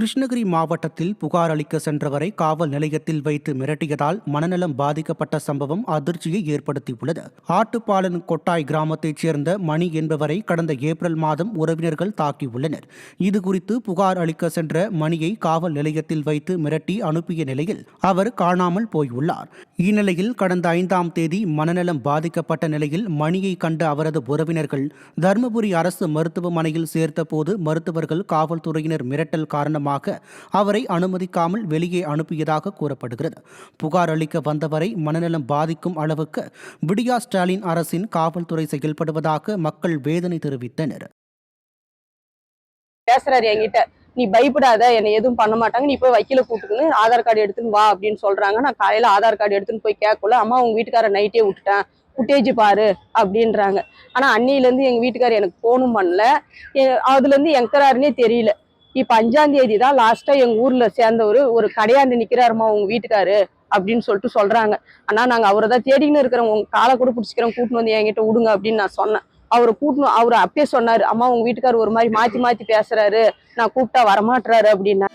கிருஷ்ணகிரி மாவட்டத்தில் புகார் அளிக்க சென்றவரை காவல் நிலையத்தில் வைத்து மிரட்டியதால் மனநலம் பாதிக்கப்பட்ட சம்பவம் அதிர்ச்சியை ஏற்படுத்தியுள்ளது. ஆட்டுப்பாலன் கொட்டாய் கிராமத்தைச் சேர்ந்த மணி என்பவரை கடந்த ஏப்ரல் மாதம் உறவினர்கள் தாக்கியுள்ளனர். இதுகுறித்து புகார் அளிக்க சென்ற மணியை காவல் நிலையத்தில் வைத்து மிரட்டி அனுப்பிய நிலையில் அவர் காணாமல் போயுள்ளார். இந்நிலையில் கடந்த 5ஆம் தேதி மனநலம் பாதிக்கப்பட்ட நிலையில் மணியை கண்ட அவரது உறவினர்கள் தருமபுரி அரசு மருத்துவமனையில் சேர்த்தபோது மருத்துவர்கள் காவல்துறையினர் மிரட்டல் காரணமாக அவரை அனுமதிக்காமல் வெளியே அனுப்பியதாக கூறப்படுகிறது. புகார் அளிக்க வந்தவரை மனநலம் பாதிக்கும் அளவுக்கு விடியா ஸ்டாலின் அரசின் காவல்துறை செயல்படுவதாக மக்கள் வேதனை தெரிவித்தனர். பேசுறாரு என்கிட்ட, நீ பயப்படாத, என்னை எதுவும் பண்ண மாட்டாங்க, நீ போய் வக்கீல கூட்டுக்குன்னு ஆதார் கார்டு எடுத்துன்னு வா அப்படின்னு சொல்றாங்க. நான் காலையில ஆதார் கார்டு எடுத்துன்னு போய் கேட்கல. அம்மா உங்க வீட்டுக்கார நைட்டே விட்டுட்டேன், ஃபுட்டேஜ் பாரு அப்படின்றாங்க. ஆனா அன்னிலேருந்து எங்க வீட்டுக்காரர் எனக்கு போனும் பண்ணல, அதுல இருந்து எங்கிறாருன்னே தெரியல. இப்ப 5ஆம் தேதி தான் லாஸ்டா எங்க ஊர்ல சேர்ந்தவர் ஒரு கடையாண்டு நிக்கிறாருமா உங்க வீட்டுக்காரு அப்படின்னு சொல்லிட்டு சொல்றாங்க. ஆனா நாங்க அவரை தான் தேடின்னு இருக்கிறோம், உங்க காலை கூட பிடிச்சிக்கிறோம், கூட்டின்னு வந்து என்கிட்ட விடுங்க அப்படின்னு நான் சொன்னேன். அவரை கூட்டணும், அவர் அப்பயே சொன்னாரு, அம்மா உங்க வீட்டுக்காரர் ஒரு மாதிரி மாத்தி மாத்தி பேசுறாரு, நான் கூப்பிட்டா வரமாட்டுறாரு அப்படின்னா.